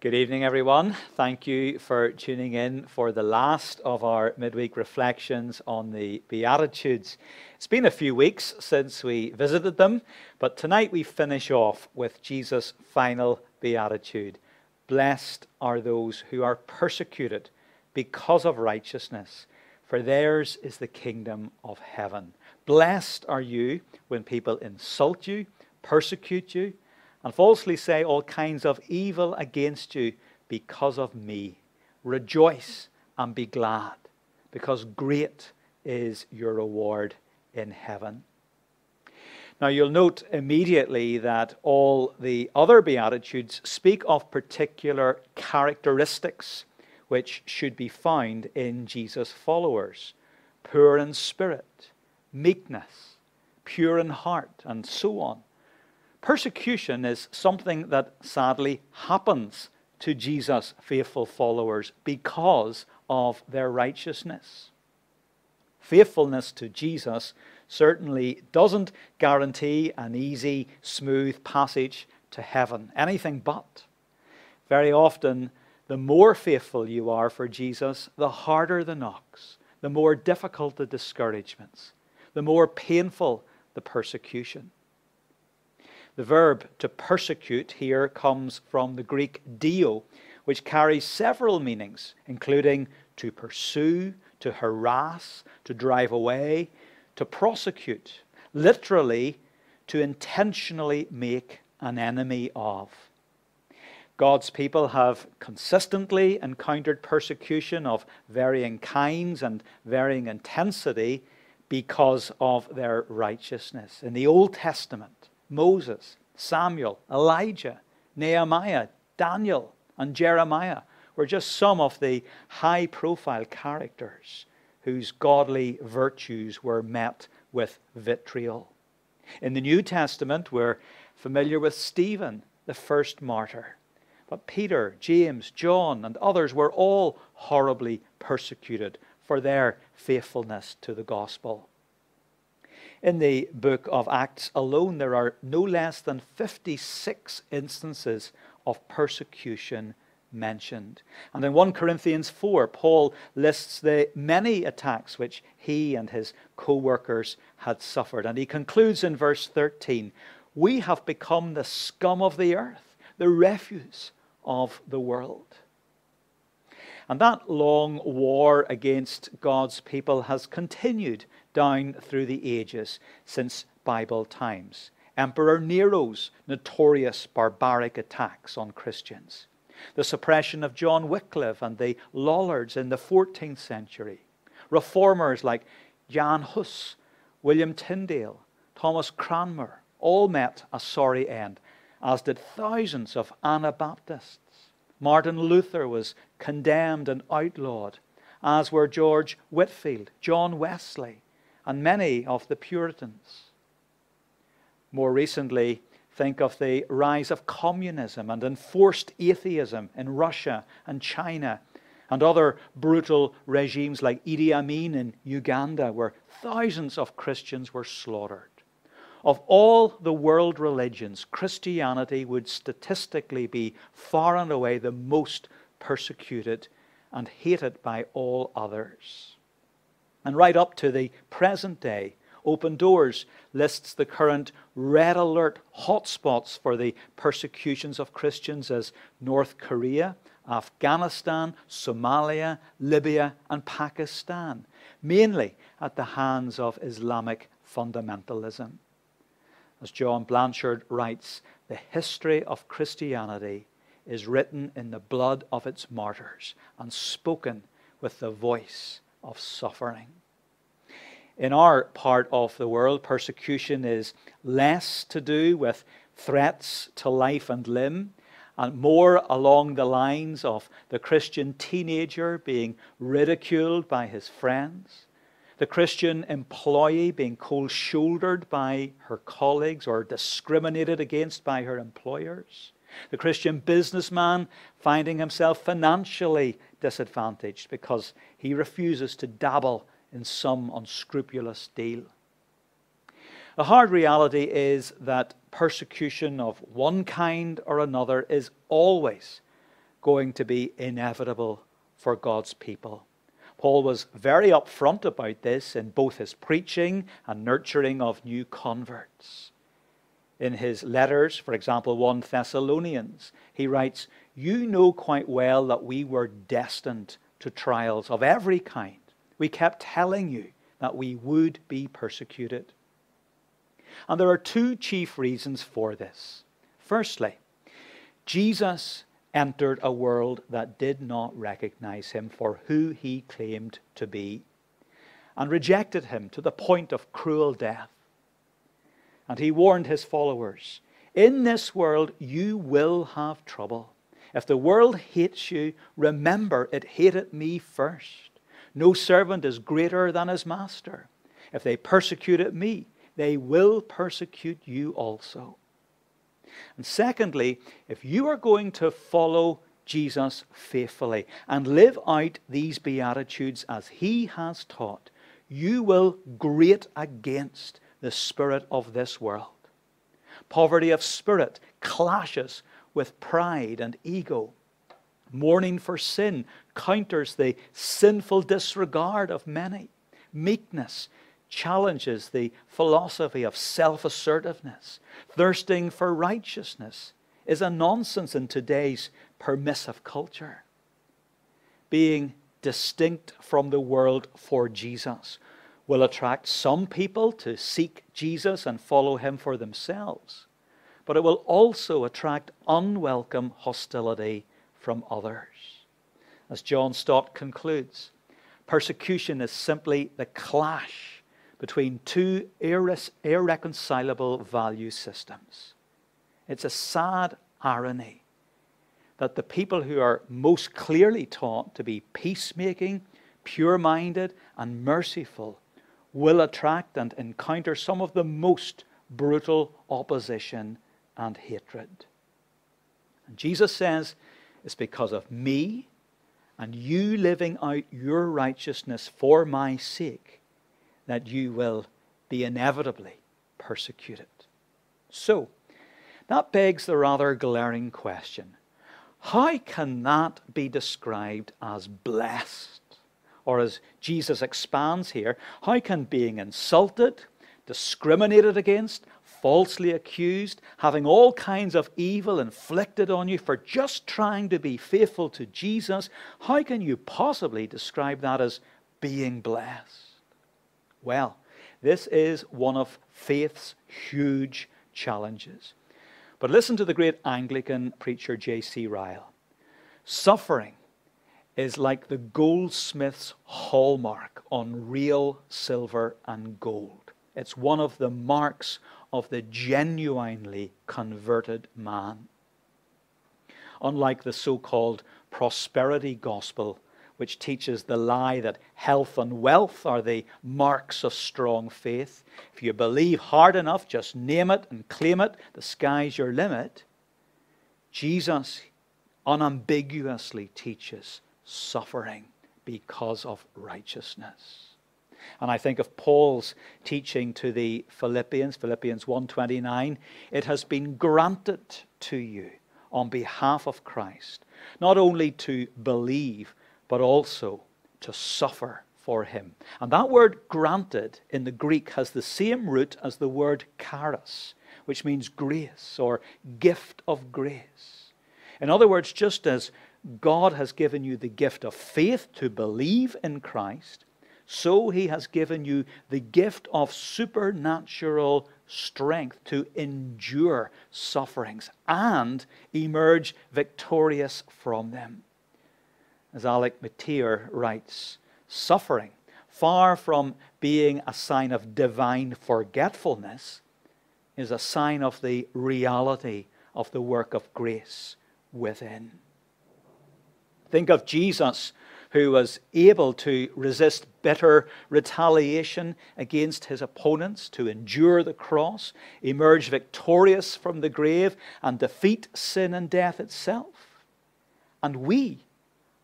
Good evening, everyone. Thank you for tuning in for the last of our midweek reflections on the Beatitudes. It's been a few weeks since we visited them, but tonight we finish off with Jesus' final beatitude. Blessed are those who are persecuted because of righteousness, for theirs is the kingdom of heaven. Blessed are you when people insult you, persecute you, and falsely say all kinds of evil against you because of me. Rejoice and be glad, because great is your reward in heaven. Now you'll note immediately that all the other Beatitudes speak of particular characteristics which should be found in Jesus' followers. Poor in spirit, meekness, pure in heart, and so on. Persecution is something that sadly happens to Jesus' faithful followers because of their righteousness. Faithfulness to Jesus certainly doesn't guarantee an easy, smooth passage to heaven. Anything but. Very often, the more faithful you are for Jesus, the harder the knocks, the more difficult the discouragements, the more painful the persecution. The verb to persecute here comes from the Greek dio, which carries several meanings, including to pursue, to harass, to drive away, to prosecute, literally to intentionally make an enemy of. God's people have consistently encountered persecution of varying kinds and varying intensity because of their righteousness. In the Old Testament, Moses, Samuel, Elijah, Nehemiah, Daniel, and Jeremiah were just some of the high-profile characters whose godly virtues were met with vitriol. In the New Testament, we're familiar with Stephen, the first martyr. But Peter, James, John, and others were all horribly persecuted for their faithfulness to the gospel. In the book of Acts alone, there are no less than 56 instances of persecution mentioned. And in 1 Corinthians 4, Paul lists the many attacks which he and his co-workers had suffered. And he concludes in verse 13, "We have become the scum of the earth, the refuse of the world." And that long war against God's people has continued down through the ages since Bible times. Emperor Nero's notorious barbaric attacks on Christians. The suppression of John Wycliffe and the Lollards in the 14th century. Reformers like Jan Hus, William Tyndale, Thomas Cranmer all met a sorry end, as did thousands of Anabaptists. Martin Luther was condemned and outlawed, as were George Whitefield, John Wesley, and many of the Puritans. More recently, think of the rise of communism and enforced atheism in Russia and China, and other brutal regimes like Idi Amin in Uganda, where thousands of Christians were slaughtered. Of all the world religions, Christianity would statistically be far and away the most persecuted and hated by all others. And right up to the present day, Open Doors lists the current red alert hotspots for the persecutions of Christians as North Korea, Afghanistan, Somalia, Libya, and Pakistan, mainly at the hands of Islamic fundamentalism. As John Blanchard writes, the history of Christianity is written in the blood of its martyrs and spoken with the voice of suffering. In our part of the world, persecution is less to do with threats to life and limb and more along the lines of the Christian teenager being ridiculed by his friends, the Christian employee being cold-shouldered by her colleagues or discriminated against by her employers, the Christian businessman finding himself financially disadvantaged because he refuses to dabble in some unscrupulous deal. The hard reality is that persecution of one kind or another is always going to be inevitable for God's people. Paul was very upfront about this in both his preaching and nurturing of new converts. In his letters, for example, 1 Thessalonians, he writes, "You know quite well that we were destined to trials of every kind. We kept telling you that we would be persecuted." And there are two chief reasons for this. Firstly, Jesus entered a world that did not recognize him for who he claimed to be and rejected him to the point of cruel death. And he warned his followers, "In this world you will have trouble. If the world hates you, remember it hated me first. No servant is greater than his master. If they persecuted me, they will persecute you also." And secondly, if you are going to follow Jesus faithfully and live out these Beatitudes as he has taught, you will grate against the spirit of this world. Poverty of spirit clashes with pride and ego. Mourning for sin counters the sinful disregard of many. Meekness challenges the philosophy of self-assertiveness. Thirsting for righteousness is a nonsense in today's permissive culture. Being distinct from the world for Jesus will attract some people to seek Jesus and follow him for themselves, but it will also attract unwelcome hostility from others. As John Stott concludes, persecution is simply the clash between two irreconcilable value systems. It's a sad irony that the people who are most clearly taught to be peacemaking, pure-minded, and merciful will attract and encounter some of the most brutal opposition and hatred. And Jesus says, it's because of me and you living out your righteousness for my sake that you will be inevitably persecuted. So, that begs the rather glaring question, how can that be described as blessed? Or as Jesus expands here, how can being insulted, discriminated against, falsely accused, having all kinds of evil inflicted on you for just trying to be faithful to Jesus, how can you possibly describe that as being blessed? Well, this is one of faith's huge challenges. But listen to the great Anglican preacher J.C. Ryle. Suffering is like the goldsmith's hallmark on real silver and gold. It's one of the marks of the genuinely converted man. Unlike the so-called prosperity gospel, which teaches the lie that health and wealth are the marks of strong faith. If you believe hard enough, just name it and claim it, the sky's your limit. Jesus unambiguously teaches suffering because of righteousness. And I think of Paul's teaching to the Philippians 1:29, it has been granted to you on behalf of Christ, not only to believe, but also to suffer for him. And that word granted in the Greek has the same root as the word charis, which means grace or gift of grace. In other words, just as God has given you the gift of faith to believe in Christ, so he has given you the gift of supernatural strength to endure sufferings and emerge victorious from them. As Alec Matier writes, suffering, far from being a sign of divine forgetfulness, is a sign of the reality of the work of grace within. Think of Jesus, who was able to resist bitter retaliation against his opponents, to endure the cross, emerge victorious from the grave, and defeat sin and death itself. And we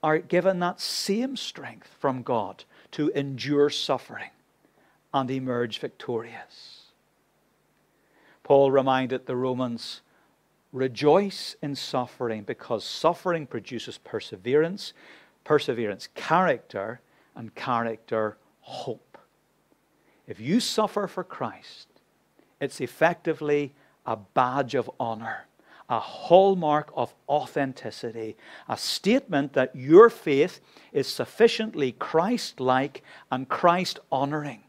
are given that same strength from God to endure suffering and emerge victorious. Paul reminded the Romans Rejoice in suffering, because suffering produces perseverance, perseverance, character, and character, hope. If you suffer for Christ, it's effectively a badge of honor, a hallmark of authenticity, a statement that your faith is sufficiently Christ-like and Christ-honoring,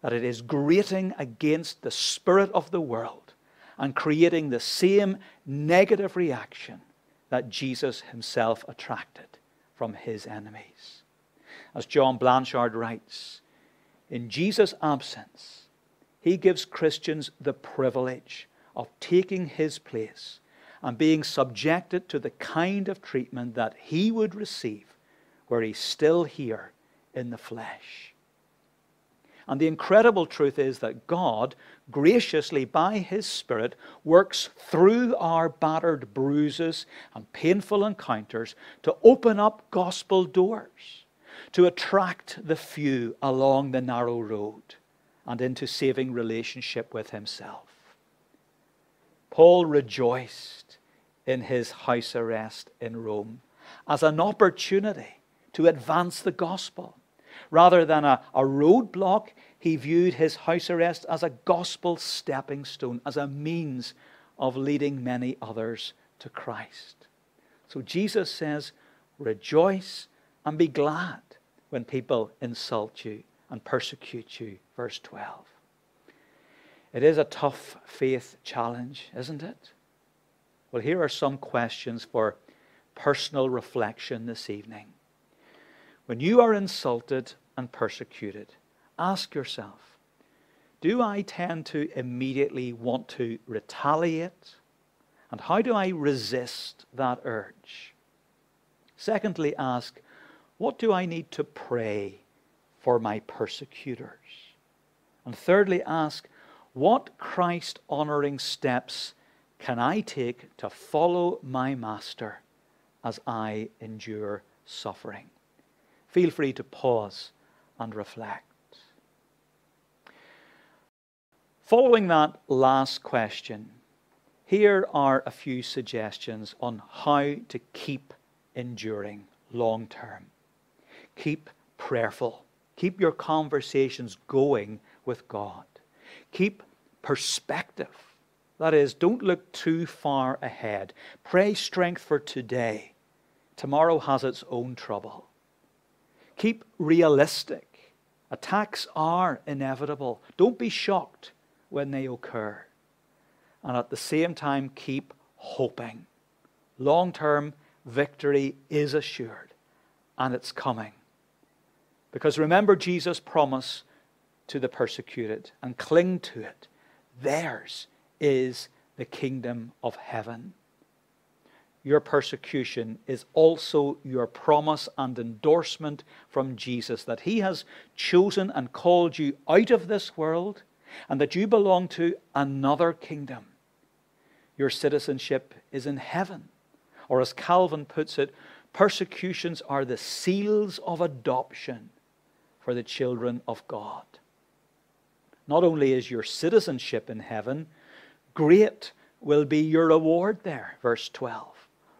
that it is grating against the spirit of the world and creating the same negative reaction that Jesus himself attracted from his enemies. As John Blanchard writes, in Jesus' absence, he gives Christians the privilege of taking his place and being subjected to the kind of treatment that he would receive were he still here in the flesh. And the incredible truth is that God, graciously by his Spirit, works through our battered bruises and painful encounters to open up gospel doors, to attract the few along the narrow road and into saving relationship with himself. Paul rejoiced in his house arrest in Rome as an opportunity to advance the gospel. Rather than a roadblock, he viewed his house arrest as a gospel stepping stone, as a means of leading many others to Christ. So Jesus says, rejoice and be glad when people insult you and persecute you. Verse 12. It is a tough faith challenge, isn't it? Well, here are some questions for personal reflection this evening. When you are insulted and persecuted, ask yourself, do I tend to immediately want to retaliate? And how do I resist that urge? Secondly, ask, what do I need to pray for my persecutors? And thirdly, ask, what Christ-honoring steps can I take to follow my Master as I endure suffering? Feel free to pause and reflect. Following that last question, here are a few suggestions on how to keep enduring long term. Keep prayerful. Keep your conversations going with God. Keep perspective. That is, don't look too far ahead. Pray strength for today. Tomorrow has its own trouble. Keep realistic. Attacks are inevitable. Don't be shocked when they occur. And at the same time, keep hoping. Long-term victory is assured, and it's coming. Because remember Jesus' promise to the persecuted, and cling to it. Theirs is the kingdom of heaven. Your persecution is also your promise and endorsement from Jesus that he has chosen and called you out of this world and that you belong to another kingdom. Your citizenship is in heaven. Or as Calvin puts it, persecutions are the seals of adoption for the children of God. Not only is your citizenship in heaven, great will be your reward there. Verse 12.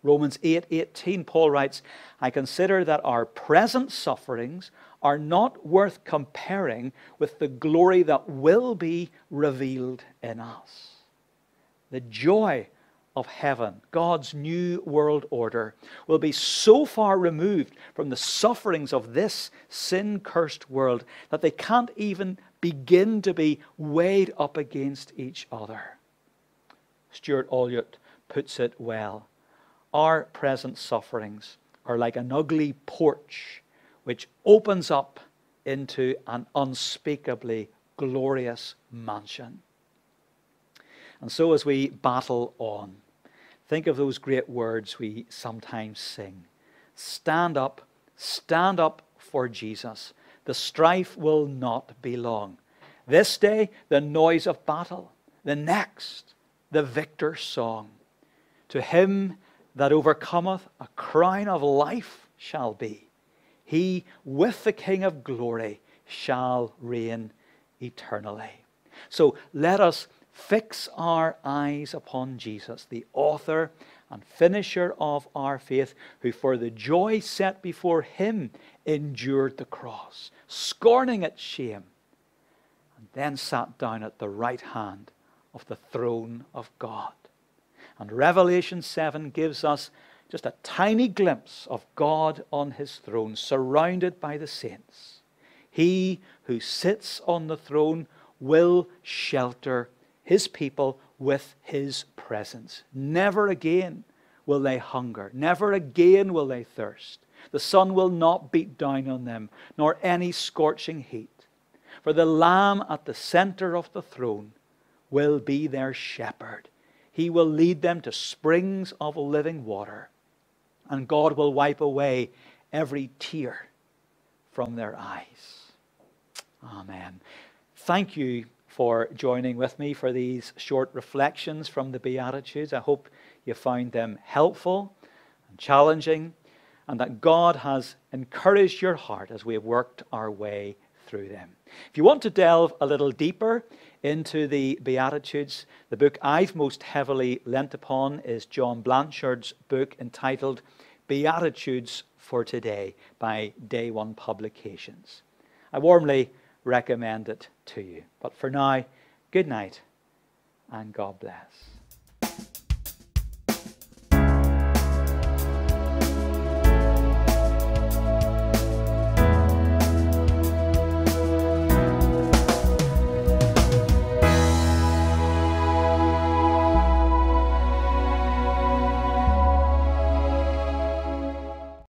Romans 8:18, Paul writes, I consider that our present sufferings are not worth comparing with the glory that will be revealed in us. The joy of heaven, God's new world order, will be so far removed from the sufferings of this sin-cursed world that they can't even begin to be weighed up against each other. Stuart Olyott puts it well. Our present sufferings are like an ugly porch which opens up into an unspeakably glorious mansion. And so as we battle on, think of those great words we sometimes sing. Stand up for Jesus. The strife will not be long. This day, the noise of battle. The next, the victor's song. To him that overcometh, a crown of life shall be. He with the King of glory shall reign eternally. So let us fix our eyes upon Jesus, the author and finisher of our faith, who for the joy set before him endured the cross, scorning its shame, and then sat down at the right hand of the throne of God. And Revelation 7 gives us just a tiny glimpse of God on his throne, surrounded by the saints. He who sits on the throne will shelter his people with his presence. Never again will they hunger. Never again will they thirst. The sun will not beat down on them, nor any scorching heat. For the Lamb at the center of the throne will be their shepherd. He will lead them to springs of living water, and God will wipe away every tear from their eyes. Amen. Thank you for joining with me for these short reflections from the Beatitudes. I hope you found them helpful and challenging, and that God has encouraged your heart as we have worked our way through them. If you want to delve a little deeper into the Beatitudes, the book I've most heavily lent upon is John Blanchard's book entitled Beatitudes for Today by Day One Publications. I warmly recommend it to you. But for now, good night and God bless.